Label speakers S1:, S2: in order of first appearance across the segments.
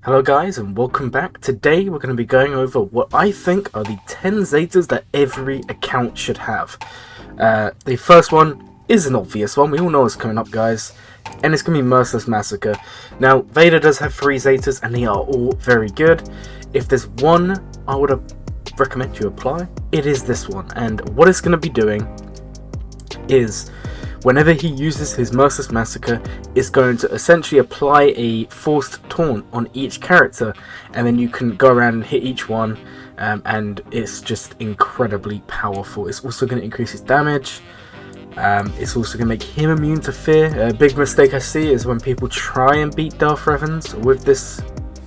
S1: Hello guys and welcome back. Today we're going to be going over what I think are the 10 Zetas that every account should have. The first one is an obvious one, we all know what's coming up guys, and it's going to be Merciless Massacre. Now Vader does have 3 Zetas and they are all very good. If there's one I would recommend you apply, it is this one, and what it's going to be doing is whenever he uses his Merciless Massacre, it's going to essentially apply a forced taunt on each character, and then you can go around and hit each one, and it's just incredibly powerful. It's also going to increase his damage. It's also going to make him immune to fear. A big mistake I see is when people try and beat Darth Revan's with this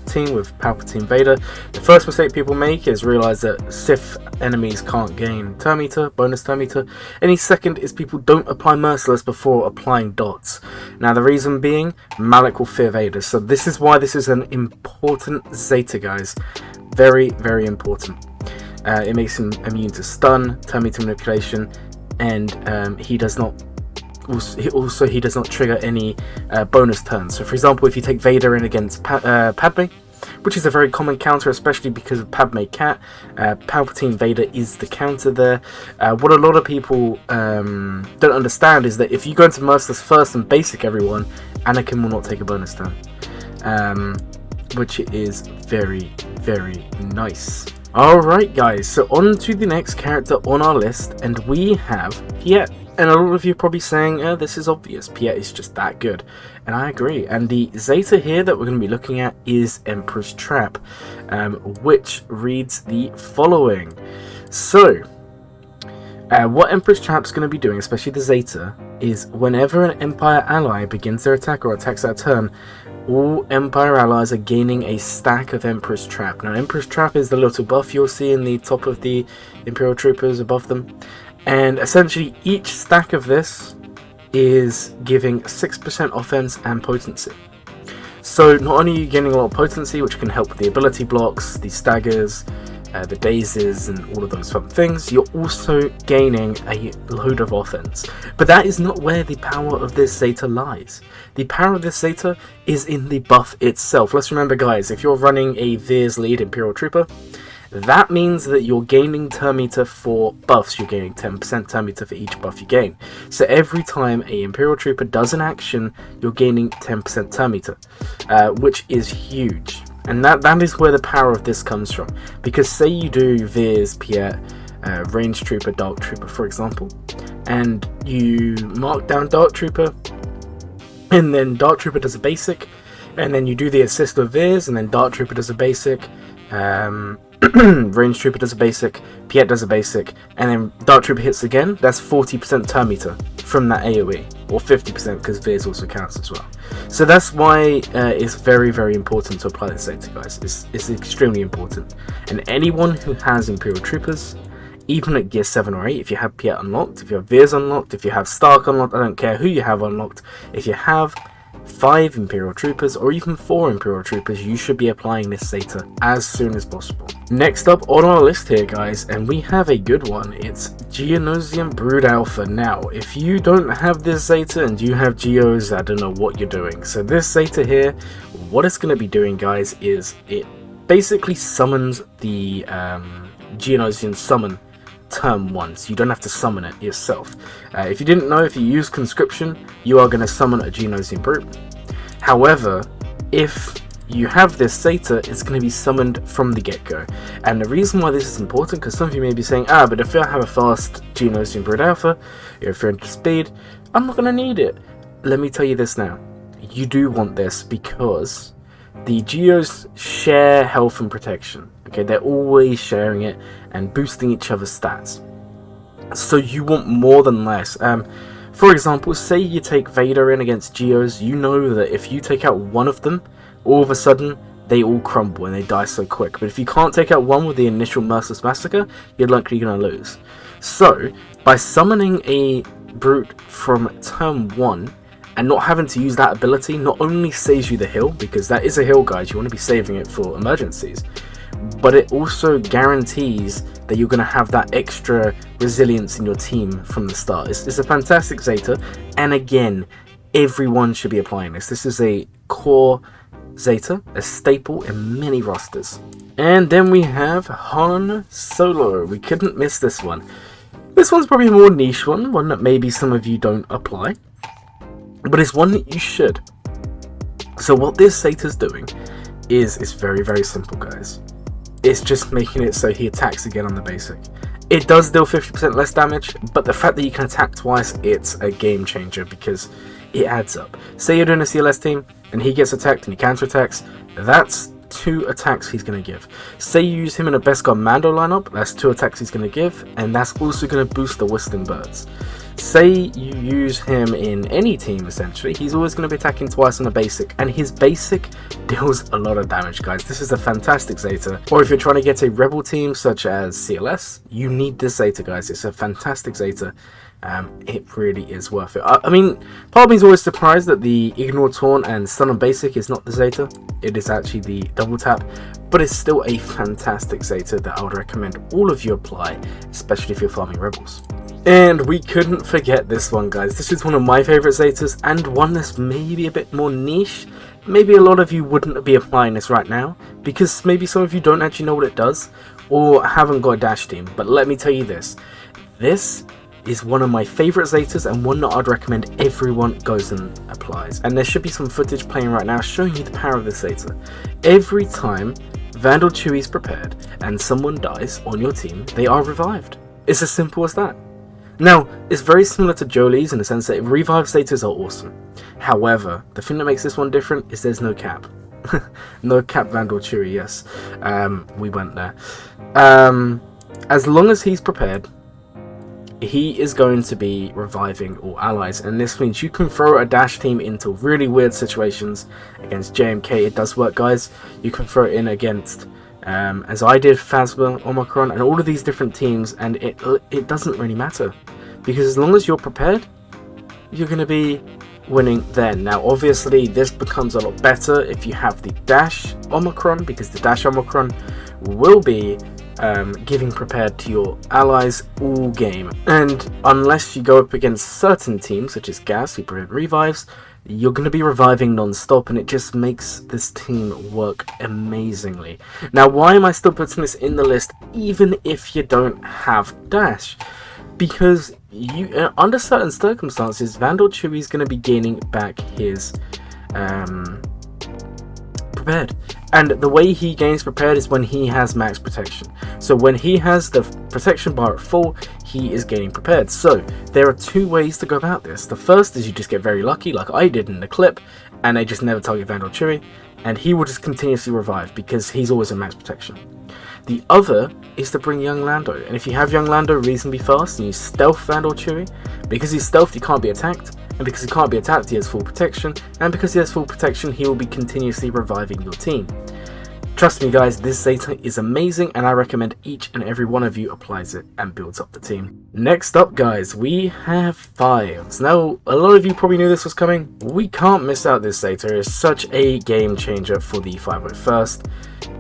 S1: team, with Palpatine Vader. The first mistake people make is realize that Sith enemies can't gain turn meter, bonus turn meter. Any second is people don't apply Merciless before applying dots. Now the reason being, Malik will fear Vader, so this is why this is an important Zeta guys. Very, very important. It makes him immune to stun, turn meter manipulation, and he does not trigger any bonus turns. So for example, if you take Vader in against Padme, which is a very common counter, especially because of Padme Cat, Palpatine Vader is the counter there. What a lot of people don't understand is that if you go into Merciless first and basic everyone, Anakin will not take a bonus turn, which is very, very nice. Alright guys, so on to the next character on our list, and we have Piet. And a lot of you are probably saying, this is obvious, Piet is just that good. And I agree. And the Zeta here that we're going to be looking at is Empress Trap, which reads the following. So, what Empress Trap's going to be doing, especially the Zeta, is whenever an Empire ally begins their attack or attacks their turn, all Empire allies are gaining a stack of Empress Trap. Now, Empress Trap is the little buff you'll see in the top of the Imperial Troopers above them. And essentially each stack of this is giving 6% offense and potency. So not only are you gaining a lot of potency, which can help with the ability blocks, the staggers, the dazes and all of those fun things, you're also gaining a load of offense. But that is not where the power of this Zeta lies. The power of this Zeta is in the buff itself. Let's remember guys, if you're running a Veers lead Imperial Trooper, that means that you're gaining turn meter for buffs. You're gaining 10% turn meter for each buff you gain. So every time a Imperial Trooper does an action, you're gaining 10% turn meter, which is huge. And that is where the power of this comes from. Because say you do Veers, Piet, Range Trooper, Dark Trooper, for example, and you mark down Dark Trooper, and then Dark Trooper does a basic, and then you do the assist of Veers, and then Dark Trooper does a basic, Range Trooper does a basic, Piet does a basic, and then Dark Trooper hits again. That's 40% turn meter from that AoE, or 50% because Veers also counts as well. So that's why it's very, very important to apply this Zeta, guys. It's extremely important. And anyone who has Imperial Troopers, even at Gear 7 or 8, if you have Piet unlocked, if you have Veers unlocked, if you have Stark unlocked, I don't care who you have unlocked, if you have 5 Imperial Troopers or even 4 Imperial Troopers, you should be applying this Zeta as soon as possible. Next up on our list here guys, and we have a good one, it's Geonosian Brood Alpha. Now if you don't have this Zeta and you have Geos, I don't know what you're doing. So this Zeta here, what it's going to be doing guys is it basically summons the Geonosian summon turn once. You don't have to summon it yourself. If you didn't know, if you use conscription, you are going to summon a Geonosian Brood. However, if you have this Zeta, it's going to be summoned from the get-go. And the reason why this is important, because some of you may be saying, but if I have a fast Geonosian Brood Alpha, if you're into speed, I'm not going to need it. Let me tell you this now. You do want this because the Geos share health and protection. Okay, they're always sharing it and boosting each other's stats. So you want more than less. For example, say you take Vader in against Geos, you know that if you take out one of them, all of a sudden they all crumble and they die so quick. But if you can't take out one with the initial Merciless Massacre, you're likely going to lose. So by summoning a Brute from turn 1 and not having to use that ability, not only saves you the heal, because that is a heal guys, you want to be saving it for emergencies, but it also guarantees that you're going to have that extra resilience in your team from the start. It's a fantastic Zeta, and again, everyone should be applying this. This is a core Zeta, a staple in many rosters. And then we have Han Solo. We couldn't miss this one. This one's probably a more niche one that maybe some of you don't apply, but it's one that you should. So what this Zeta's doing is very, very simple, guys. It's just making it so he attacks again on the basic. It does deal 50% less damage, but the fact that you can attack twice, it's a game changer because it adds up. Say you're doing a CLS team and he gets attacked and he counterattacks, that's 2 attacks he's going to give. Say you use him in a best god Mando lineup, that's 2 attacks he's going to give, and that's also going to boost the Whistling Birds. Say you use him in any team, essentially, he's always going to be attacking twice on a basic, and his basic deals a lot of damage, guys. This is a fantastic Zeta. Or if you're trying to get a rebel team such as CLS, you need this Zeta, guys. It's a fantastic Zeta. It really is worth it. I mean, part of me is always surprised that the Ignore Taunt and Stun on Basic is not the Zeta. It is actually the double tap, but it's still a fantastic Zeta that I would recommend all of you apply, especially if you're farming rebels. And we couldn't forget this one, guys. This is one of my favorite Zetas, and one that's maybe a bit more niche. Maybe a lot of you wouldn't be applying this right now, because maybe some of you don't actually know what it does, or haven't got a dash team. But let me tell you this. This is one of my favorite Zetas, and one that I'd recommend everyone goes and applies. And there should be some footage playing right now showing you the power of this Zeta. Every time Vandal Chewie is prepared and someone dies on your team, they are revived. It's as simple as that. Now, it's very similar to Jolie's in the sense that revive Zetas are awesome. However, the thing that makes this one different is there's no cap. No cap Vandal Chewie, yes. We went there. As long as he's prepared, he is going to be reviving all allies, and this means you can throw a dash team into really weird situations. Against JMK, it does work, guys. You can throw it in against, as I did, Phasma, Omicron, and all of these different teams, and it doesn't really matter, because as long as you're prepared, you're going to be winning then. Now, obviously, this becomes a lot better if you have the dash Omicron, because the dash Omicron will be giving prepared to your allies all game, and unless you go up against certain teams such as Gas who prevent revives, you're going to be reviving non-stop, and it just makes this team work amazingly. Now, why am I still putting this in the list even if you don't have dash? Because you, under certain circumstances, Vandal Chewie is going to be gaining back his prepared, and the way he gains prepared is when he has max protection. So when he has the protection bar at full, he is gaining prepared. So there are 2 ways to go about this. The first is you just get very lucky, like I did in the clip, and they just never target Vandal Chewie, and he will just continuously revive because he's always in max protection. The other is to bring young Lando, and if you have young Lando reasonably fast and you stealth Vandal Chewie, because he's stealthed he can't be attacked, and because he can't be attacked he has full protection, and because he has full protection he will be continuously reviving your team. Trust me, guys, this Zeta is amazing, and I recommend each and every one of you applies it and builds up the team. Next up, guys, we have Fives. Now, a lot of you probably knew this was coming. We can't miss out this Zeta. It's such a game changer for the 501st.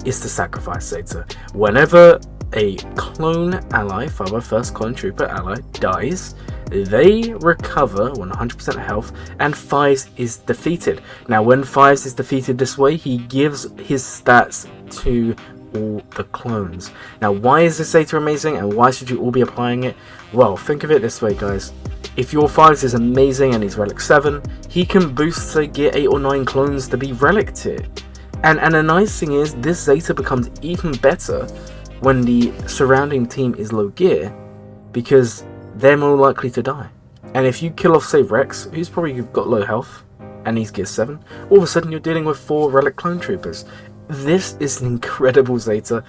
S1: It's the Sacrifice Zeta. Whenever a clone ally, 501st clone trooper ally, dies, they recover 100% health, and Fives is defeated. Now, when Fives is defeated this way, he gives his stats to all the clones. Now, why is this Zeta amazing, and why should you all be applying it? Well, think of it this way, guys. If your Fives is amazing and he's Relic 7, he can boost to get 8 or 9 clones to be Relic tier. And the nice thing is, this Zeta becomes even better when the surrounding team is low gear, because they're more likely to die. And if you kill off, say, Rex, who's probably got low health, and he's gear 7, all of a sudden you're dealing with 4 Relic clone troopers. This is an incredible Zeta.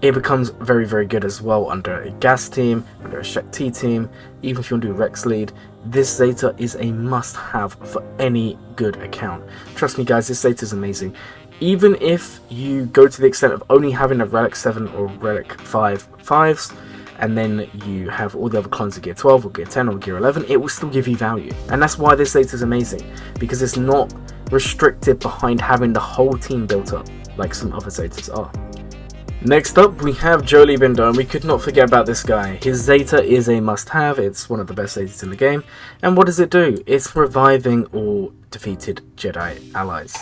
S1: It becomes very, very good as well under a Gas team, under a Shek T team, even if you want to do Rex lead. This Zeta is a must-have for any good account. Trust me, guys, this Zeta is amazing. Even if you go to the extent of only having a Relic 7 or Relic 5 Fives, and then you have all the other clones of gear 12 or gear 10 or gear 11, it will still give you value. And that's why this Zeta is amazing, because it's not restricted behind having the whole team built up like some other Zetas are. Next up, we have Jolee Bindo, and we could not forget about this guy. His Zeta is a must-have. It's one of the best Zetas in the game. And what does it do? It's reviving all defeated Jedi allies.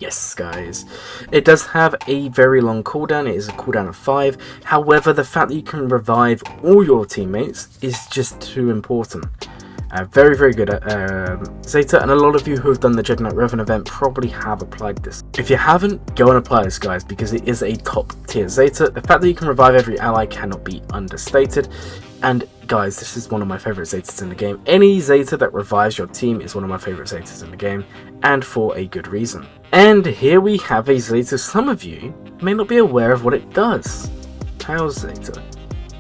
S1: Yes, guys, it does have a very long cooldown. It is a cooldown of 5. However, the fact that you can revive all your teammates is just too important. Very, very good at Zeta, and a lot of you who have done the Jedi Revan event probably have applied this. If you haven't, go and apply this, guys, because it is a top tier Zeta. The fact that you can revive every ally cannot be understated. And guys, this is one of my favorite Zetas in the game. Any Zeta that revives your team is one of my favorite Zetas in the game, and for a good reason. And here we have a Zeta some of you may not be aware of what it does. How's Zeta?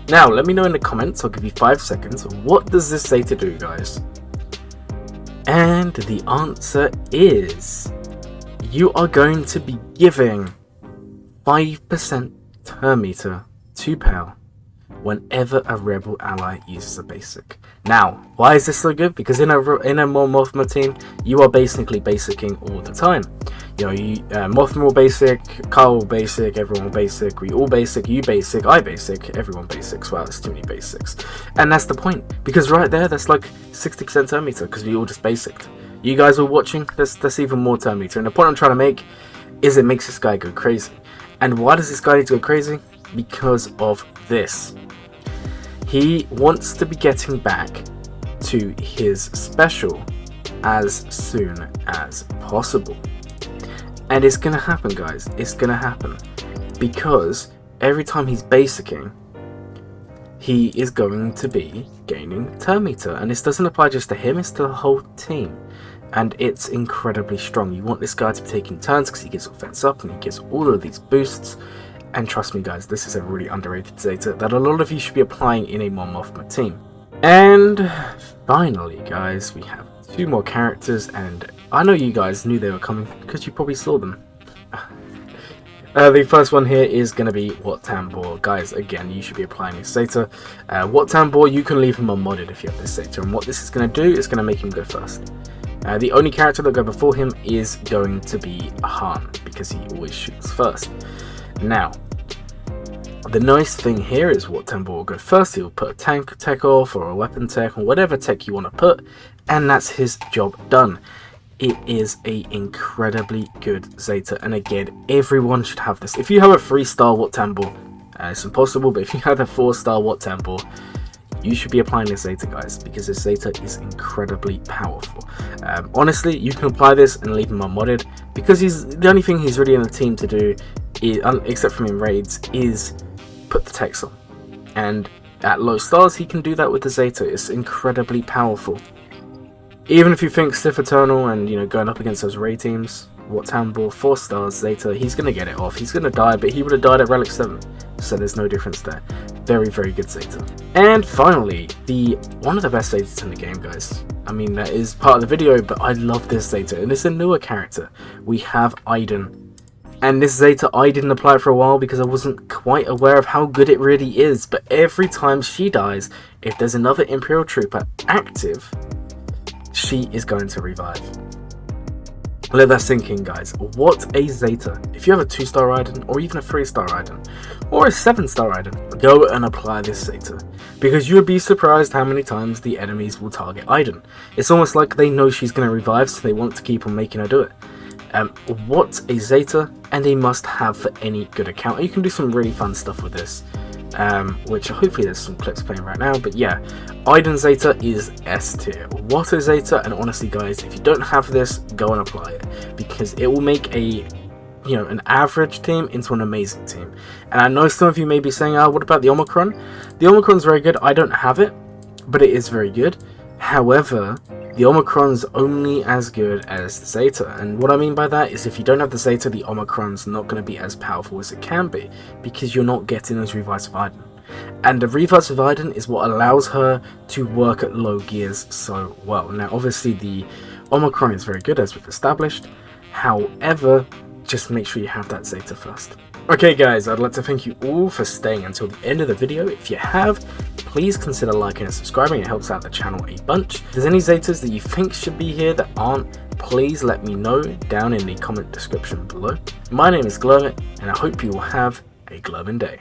S1: Now, let me know in the comments. I'll give you 5 seconds. What does this Zeta do, guys? And the answer is, you are going to be giving 5% turn meter to Pal whenever a rebel ally uses a basic. Now, why is this so good? Because in a Mon Mothma team, you are basically basicking all the time. You know, Mothma will basic, Kyle will basic, everyone will basic, we all basic, you basic, I basic, everyone basics. Wow, there's too many basics. And that's the point, because right there, that's like 60% turn meter, because we all just basicked. You guys are watching, that's even more turn meter. And the point I'm trying to make is it makes this guy go crazy. And why does this guy need to go crazy? Because of this. He wants to be getting back to his special as soon as possible. And it's going to happen, guys. It's going to happen. Because every time he's basicking, he is going to be gaining turn meter. And this doesn't apply just to him, it's to the whole team. And it's incredibly strong. You want this guy to be taking turns because he gets offense up and he gets all of these boosts. And trust me, guys, this is a really underrated Zeta that a lot of you should be applying in a Mon Mothma team. And finally, guys, we have 2 more characters, and I know you guys knew they were coming because you probably saw them. The first one here is going to be Wat Tambor. Guys, again, you should be applying this Zeta. Wat Tambor, you can leave him unmodded if you have this Zeta, and what this is going to do is going to make him go first. The only character that will go before him is going to be Han, because he always shoots first. Now, the nice thing here is Wat Tambor will go first. He'll put a tank tech off or a weapon tech or whatever tech you want to put, and that's his job done. It is a incredibly good Zeta, and again, everyone should have this. If you have a 3-star Wat Tambor, it's impossible, but if you have a 4-star Wat Tambor, you should be applying this Zeta, guys, because this Zeta is incredibly powerful. Honestly, you can apply this and leave him unmodded, because the only thing he's really in the team to do, except from in raids, is put the techs on. And at low stars, he can do that with the Zeta. It's incredibly powerful. Even if you think Sith Eternal and, you know, going up against those raid teams, Wat Tambor, 4 stars, Zeta, he's going to get it off. He's going to die, but he would have died at Relic 7. So there's no difference there. Very, very good Zeta. And finally, one of the best Zetas in the game, guys. I mean, that is part of the video, but I love this Zeta. And it's a newer character. We have Iden. And this Zeta, I didn't apply it for a while because I wasn't quite aware of how good it really is. But every time she dies, if there's another Imperial Trooper active, she is going to revive. Let that sink in, guys. What a Zeta. If you have a 2-star Iden, or even a 3-star Iden, or a 7-star Iden, go and apply this Zeta. Because you would be surprised how many times the enemies will target Iden. It's almost like they know she's going to revive, so they want to keep on making her do it. What a Zeta, and a must-have for any good account. You can do some really fun stuff with this, which hopefully there's some clips playing right now. But yeah, Iden Zeta is S tier. What a Zeta, and honestly, guys, if you don't have this, go and apply it, because it will make an average team into an amazing team. And I know some of you may be saying, oh, what about the Omicron? The Omicron's very good. I don't have it, but it is very good. However, the Omicron's only as good as the Zeta, and what I mean by that is if you don't have the Zeta, the Omicron's not going to be as powerful as it can be, because you're not getting those revives of Iden. And the revives of Iden is what allows her to work at low gears so well. Now, obviously, the Omicron is very good, as we've established. However, just make sure you have that Zeta first. Okay, guys, I'd like to thank you all for staying until the end of the video. If you have, please consider liking and subscribing. It helps out the channel a bunch. If there's any Zetas that you think should be here that aren't, please let me know down in the comment description below. My name is Glurmit, and I hope you will have a glowing day.